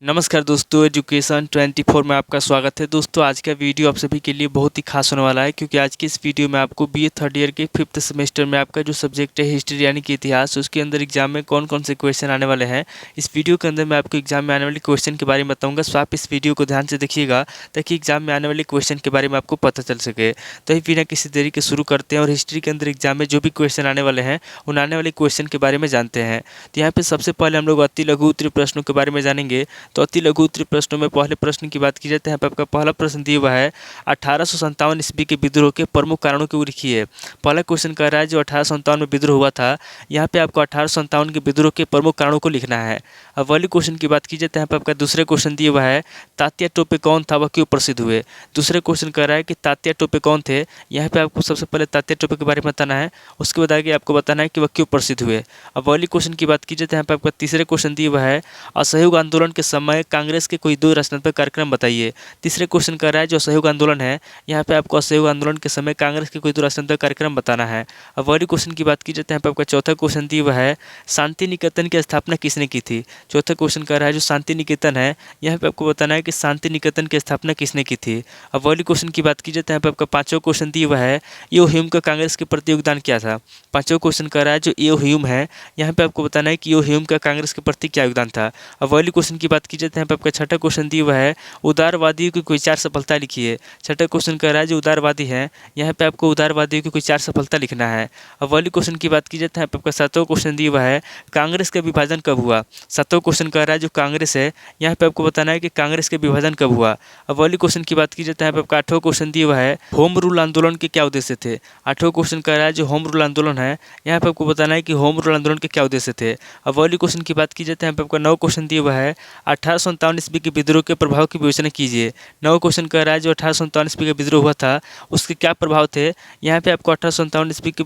नमस्कार दोस्तों, एजुकेशन 24 में आपका स्वागत है। दोस्तों, आज का वीडियो आप सभी के लिए बहुत ही खास होने वाला है, क्योंकि आज की इस वीडियो में आपको बीए थर्ड ईयर के 5th सेमेस्टर में आपका जो सब्जेक्ट है हिस्ट्री यानी कि इतिहास, उसके अंदर एग्जाम में कौन कौन से क्वेश्चन आने वाले हैं, इस वीडियो के अंदर मैं आपको एग्जाम में आने वाले क्वेश्चन के बारे में बताऊँगा। सो आप इस वीडियो को ध्यान से देखिएगा ताकि एग्जाम में आने वाले क्वेश्चन के बारे में आपको पता चल सके। तो ही बिना किसी देरी के शुरू करते हैं और हिस्ट्री के अंदर एग्जाम में जो भी क्वेश्चन आने वाले हैं उन आने वाले क्वेश्चन के बारे में जानते हैं। तो यहाँ पे सबसे पहले हम लोग अति लघु उत्तरीय प्रश्नों के बारे में जानेंगे। तो अति लघु उत्तरीय प्रश्नों में पहले प्रश्न की बात की जाए तो यहाँ पे आपका पहला प्रश्न दिया हुआ है 1857 ईस्वी के विद्रोह के प्रमुख कारणों को लिखिए। पहला क्वेश्चन कह रहा है जो 1857 में विद्रोह हुआ था, यहाँ पे आपको 1857 के विद्रोह के प्रमुख कारणों को लिखना है। अब वाली क्वेश्चन की बात की जाए तो यहाँ पे आपका दूसरे क्वेश्चन दिया हुआ है तात्या टोपे कौन था, वह क्यों प्रसिद्ध हुए। दूसरे क्वेश्चन कह रहा है कि तात्या टोपे कौन थे, यहाँ पे आपको सबसे पहले तात्या टोपे के बारे में बताना है, उसके बाद आगे आपको बताना है कि वह क्यों प्रसिद्ध हुए। अब वाली क्वेश्चन की बात की जाए तो यहाँ पे आपका तीसरे क्वेश्चन दिया हुआ है असहयोग आंदोलन के समय कांग्रेस के कोई दो रचनात्मक कार्यक्रम बताइए। तीसरे क्वेश्चन कर रहा है जो असहयोग आंदोलन है, यहाँ पे आपको असहयोग आंदोलन के समय कांग्रेस के कोई दो रचनात्मक कार्यक्रम बताना है। अब वाली क्वेश्चन की बात की जाए तो यहाँ पे आपका चौथा क्वेश्चन दिया हुआ है शांति निकेतन की स्थापना किसने की थी। चौथा क्वेश्चन कर रहा है जो शांति निकेतन है, यहाँ पे आपको बताना है कि शांति निकेतन की स्थापना किसने की थी। अब वाली क्वेश्चन की बात की जाए तो यहाँ पे आपका पांचवा क्वेश्चन दिया हुआ है यो ह्यूम का कांग्रेस के प्रति योगदान क्या था। पांचवा क्वेश्चन कर रहा है जो यो ह्यूम है, यहाँ पे आपको बताना है कि यो ह्यूम का कांग्रेस के प्रति क्या योगदान था। अब वाली क्वेश्चन की बात की जाए तो यहाँ पे आपका छठा क्वेश्चन दिया हुआ है उदारवादियों की कोई चार सफलता लिखिए। छठा क्वेश्चन कह रहा है जो उदारवादी है, यहाँ पे आपको उदारवादियों की कोई चार सफलता लिखना है। अब वाली क्वेश्चन की बात की जाए तो यहाँ पे आपका सातवां क्वेश्चन दिया हुआ है कांग्रेस का विभाजन कब हुआ। सातवां क्वेश्चन कह रहा है जो कांग्रेस है, यहाँ पे आपको बताना है कि कांग्रेस के विभाजन कब हुआ। अब वाली क्वेश्चन की बात की जाए तो यहाँ पे आपका आठवां क्वेश्चन दिया हुआ है होम रूल आंदोलन के क्या उद्देश्य थे। आठवां क्वेश्चन कह रहा है जो होम रूल आंदोलन है, यहाँ पे आपको बताना है कि होम रूल आंदोलन के क्या उद्देश्य थे। अब वाली क्वेश्चन की बात की जाए तो यहाँ पे आपका नौ क्वेश्चन दिया हुआ है 1857 ईस्वी के विद्रोह के प्रभाव की विवेचना कीजिए। नौ क्वेश्चन कह रहा है जो 1857 ईस्वी का विद्रोह हुआ था उसके क्या प्रभाव थे, यहाँ पे आपको 1857 ईस्वी के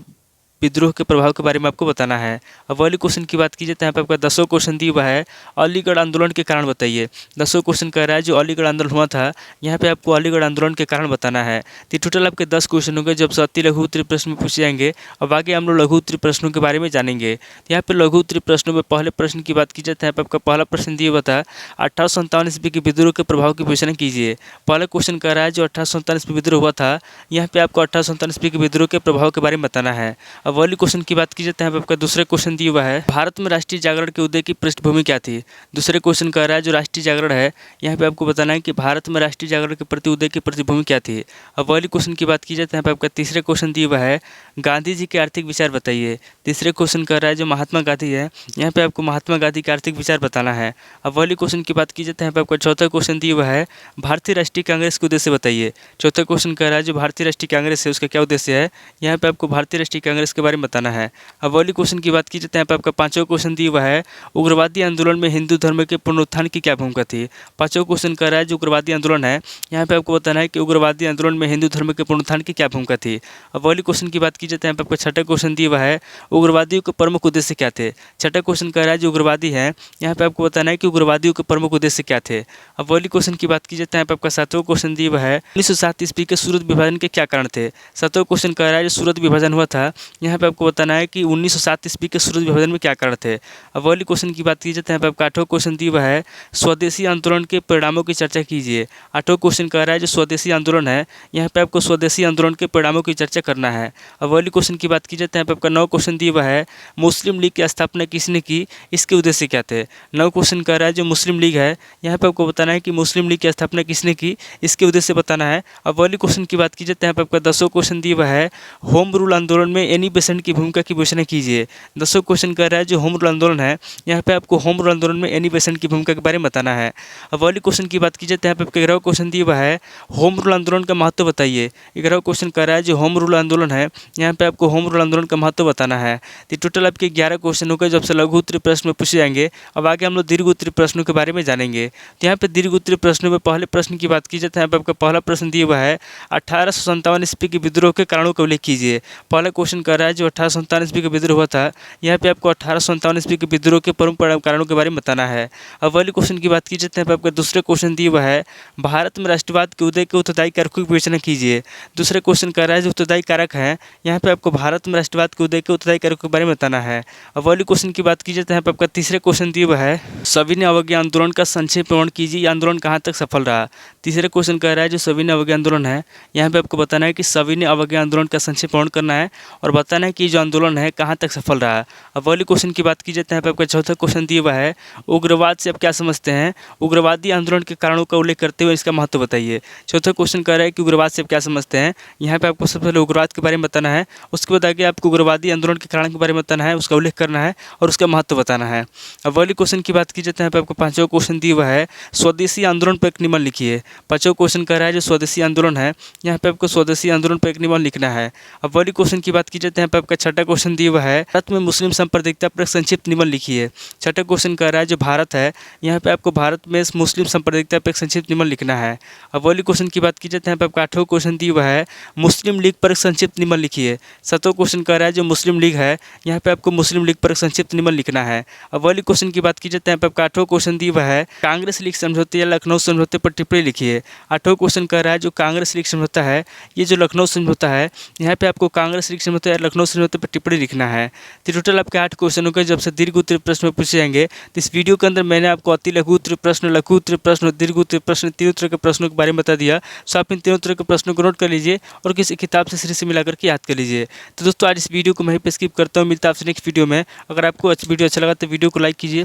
विद्रोह के प्रभाव के बारे में आपको बताना है। अब वाली क्वेश्चन की बात की जाए तो यहाँ पे आपका 10वां क्वेश्चन दिया हुआ है अलीगढ़ आंदोलन के कारण बताइए। 10वां क्वेश्चन कह रहा है जो अलीगढ़ आंदोलन हुआ था, यहाँ पे आपको अलीगढ़ आंदोलन के कारण बताना है। तो टोटल आपके 10 क्वेश्चन होंगे जब से अति लघु उत्तरीय प्रश्न में पूछे जाएंगे। अब आगे हम लोग लघु उत्तरीय प्रश्नों के बारे में जानेंगे। तो यहाँ पे लघु उत्तरीय प्रश्नों में पहले प्रश्न की बात की जाए तो यहाँ पे आपका पहला प्रश्न दिया हुआ था 1857 ईस्वी के विद्रोह के प्रभाव की विवेचना कीजिए। पहला क्वेश्चन कह रहा है जो 1857 ईस्वी विद्रोह हुआ था, यहाँ पे आपको 1857 ईस्वी के विद्रोह के प्रभाव के बारे में बताना है। अब वाली क्वेश्चन की बात की जाए तो यहाँ पे आपका दूसरा क्वेश्चन दिया हुआ है भारत में राष्ट्रीय जागरण के उदय की पृष्ठभूमि क्या थी। दूसरे क्वेश्चन कह रहा है जो राष्ट्रीय जागरण है, यहाँ पे आपको बताना है कि भारत में राष्ट्रीय जागरण के प्रति उदय की पृष्ठभूमि क्या थी। अब वाली क्वेश्चन की बात की जाए तो यहाँ पे आपका तीसरे क्वेश्चन दिया हुआ है गांधी जी के आर्थिक विचार बताइए। तीसरे क्वेश्चन कह रहा है जो महात्मा गांधी है, यहाँ पे आपको महात्मा गांधी के आर्थिक विचार बताना है। अब वाली क्वेश्चन की बात की जाए तो यहाँ पे आपका चौथा क्वेश्चन दिया हुआ है भारतीय राष्ट्रीय कांग्रेस के उद्देश्य बताइए। चौथा क्वेश्चन कह रहा है जो भारतीय राष्ट्रीय कांग्रेस है उसका क्या उद्देश्य है, यहाँ पे आपको भारतीय राष्ट्रीय कांग्रेस के बारे में बताना है। अब वाली क्वेश्चन की बात की जाए तो यहाँ पे आपका पांचवा क्वेश्चन दिया हुआ है उग्रवादी आंदोलन में हिंदू धर्म के पुनरुत्थान की क्या भूमिका थी। पांचवा क्वेश्चन कर रहा है जो उग्रवादी आंदोलन है, यहाँ पे आपको बताना है कि उग्रवादी आंदोलन में हिंदू धर्म के पुनरुत्थान की क्या भूमिका थी। अब वाली क्वेश्चन की बात की जाए तो यहाँ पे आपका छठा क्वेश्चन दिया हुआ है उग्रवादियों के प्रमुख उद्देश्य क्या थे। छठा क्वेश्चन कह रहा है जो उग्रवादी है, यहाँ पे आपको बताना है कि उग्रवादियों के प्रमुख उद्देश्य क्या थे। अब वाली क्वेश्चन की बात की जाए तो यहाँ पे आपका सातवां क्वेश्चन दिया हुआ है 1907 ईस्वी के सूरत विभाजन के क्या कारण थे। सातवां क्वेश्चन कह रहा है जो सूरत विभाजन हुआ था, यहाँ पे आपको बताना है कि 1907 ईस्वी के सूरत विभाजन में क्या कारण थे। अब वाली क्वेश्चन की बात की जाए तो यहाँ पे आपका आठवां क्वेश्चन दिया हुआ है स्वदेशी आंदोलन के परिणामों की चर्चा कीजिए। आठवां क्वेश्चन कह रहा है जो स्वदेशी आंदोलन है, यहाँ पे आपको स्वदेशी आंदोलन के परिणामों की चर्चा करना है। अब वाली क्वेश्चन की बात की जाए तो यहाँ पे आपका 9 क्वेश्चन दिया हुआ है मुस्लिम लीग की स्थापना किसने की, इसके उद्देश्य क्या थे। 9 क्वेश्चन कह रहा है जो मुस्लिम लीग है, यहाँ पे आपको बताना है कि मुस्लिम लीग की स्थापना किसने की, इसके उद्देश्य बताना है। अब वाली क्वेश्चन की बात की जाए तो यहाँ पे आपका 10वां क्वेश्चन दिया हुआ है होम रूल आंदोलन में एनी बेसेंट की भूमिका की विवेचना कीजिए। 10वां क्वेश्चन कह रहा है जो होम रूल आंदोलन है, यहाँ पे आपको होम रूल आंदोलन में एनी बेसेंट की भूमिका के बारे में बताना है। अब वाली क्वेश्चन की बात की जाए तो यहाँ पे आपका 11वां क्वेश्चन दिया हुआ है होम रूल आंदोलन का महत्व बताइए। 11वां क्वेश्चन कह रहा है जो होम रूल आंदोलन है, यहाँ पे आपको होम रूल आंदोलन का महत्व बताना है। तो टोटल आपके 11 क्वेश्चन होकर जब से लघु उत्तरीय प्रश्न में पूछे जाएंगे। अब आगे हम लोग दीर्घ उत्तरीय प्रश्नों के बारे में जानेंगे। तो यहाँ पे दीर्घ उत्तरीय प्रश्नों में पहले प्रश्न की बात की जाए तो यहाँ पे आपका पहला प्रश्न दिया हुआ है 1857 ईस्वी के विद्रोह के कारणों का उल्लेख कीजिए। पहला क्वेश्चन कह रहा रहा है जो 1857 ईस्वी का विद्रोह हुआ था, यहाँ पे आपको 1857 ईस्वी के विद्रोह के प्रमुख कारणों के बारे में बताना है। अब वाले क्वेश्चन की बात की जाए तो यहाँ पे आपका दूसरा क्वेश्चन दिया हुआ है, भारत में राष्ट्रवाद के उदय के उत्तरदायी कारकों की विवेचना कीजिए। दूसरा क्वेश्चन कह रहा है जो उत्तरदायी कारक हैं, यहाँ पे आपको भारत में राष्ट्रवाद के उदय के उत्तरदायी कारकों के बारे में बताना है। अब वाले क्वेश्चन की बात की जाए तो यहाँ पे आपका तीसरा क्वेश्चन दिया हुआ है, सविनय अवज्ञा आंदोलन का संक्षेप वर्णन कीजिए, ये आंदोलन कहाँ तक सफल रहा। तीसरा क्वेश्चन कह रहा है जो सविनय अवज्ञा आंदोलन है, यहाँ पे आपको बताना है कि सविनय अवज्ञा आंदोलन का संक्षेप वर्णन करना है और बताना है कि जो आंदोलन है कहाँ तक सफल रहा। अब वाले क्वेश्चन की बात की जाए तो यहाँ पे आपका चौथा क्वेश्चन दिया हुआ है, उग्रवाद से आप क्या समझते हैं, उग्रवादी आंदोलन के कारणों का उल्लेख करते हुए इसका महत्व बताइए। चौथा क्वेश्चन कह रहा है कि उग्रवाद से आप क्या समझते हैं, यहाँ पे आपको सबसे पहले उग्रवाद के बारे में बताना है, उसके बाद आगे आपको उग्रवादी आंदोलन के कारण के बारे में बताना है, उसका उल्लेख करना है और उसका महत्व बताना है। अब वाले क्वेश्चन की बात की जाए तो यहाँ पे आपको पांचवा क्वेश्चन दिया हुआ है, स्वदेशी आंदोलन पर एक निबंध लिखिए। पांचवा क्वेश्चन कह रहा है जो स्वदेशी आंदोलन है, यहाँ पे आपको स्वदेशी आंदोलन पर एक निबंध लिखना है। अब वाले क्वेश्चन की बात की जाए तो यहाँ पे आपका छठा क्वेश्चन दिया हुआ है, भारत में मुस्लिम सांप्रदायिकता पर एक संक्षिप्त निबंध लिखिए। छठा क्वेश्चन कह रहा है जो भारत है, यहाँ पे आपको भारत में मुस्लिम सांप्रदायिकता पर एक संक्षिप्त निबंध लिखना है। अब वाले क्वेश्चन की बात की जाए तो यहाँ पे आपका आठवां क्वेश्चन दिया हुआ है, मुस्लिम लीग पर एक संक्षिप्त निबंध लिखिए। सातवां क्वेश्चन कह रहा है जो मुस्लिम लीग है, यहाँ पे आपको मुस्लिम लीग पर एक संक्षिप्त निबंध लिखना है। अब वाले क्वेश्चन की बात की जाए तो यहाँ पे आपका आठवां क्वेश्चन दिया हुआ है, कांग्रेस लीग समझौते या लखनऊ समझौते पर टिप्पणी लिखिए। आठवां क्वेश्चन कह रहा है जो कांग्रेस लीग समझौता है, ये जो लखनऊ समझौता है, यहाँ पे आपको कांग्रेस लीग समझौता या लखनऊ समझौते पर टिप्पणी लिखना है। तो टोटल आपके 8 क्वेश्चन हो गए। जब से दीर्घ उत्तरीय प्रश्न पूछे जाएंगे तो इस वीडियो के अंदर मैंने आपको अति लघु उत्तरीय प्रश्न, लघु उत्तरीय प्रश्न, दीर्घ उत्तरीय प्रश्न, तीन उत्तर के प्रश्नों के बारे में बता दिया। सो आप इन तीनों तरह के प्रश्नों को नोट कर लीजिए और किसी किताब से सीरीज से मिलाकर के याद कर लीजिए। तो दोस्तों आज इस वीडियो को मैं पे स्किप करता हूँ, मिलता है आपसे नेक्स्ट वीडियो में। अगर आपको वीडियो अच्छा लगा तो वीडियो को लाइक कीजिए,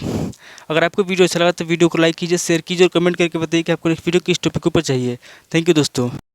अगर आपको वीडियो अच्छा लगा तो वीडियो को लाइक कीजिए, शेयर कीजिए और कमेंट करके बताइए कि आपको नेक्स्ट वीडियो किस टॉपिक के ऊपर चाहिए। थैंक यू दोस्तों।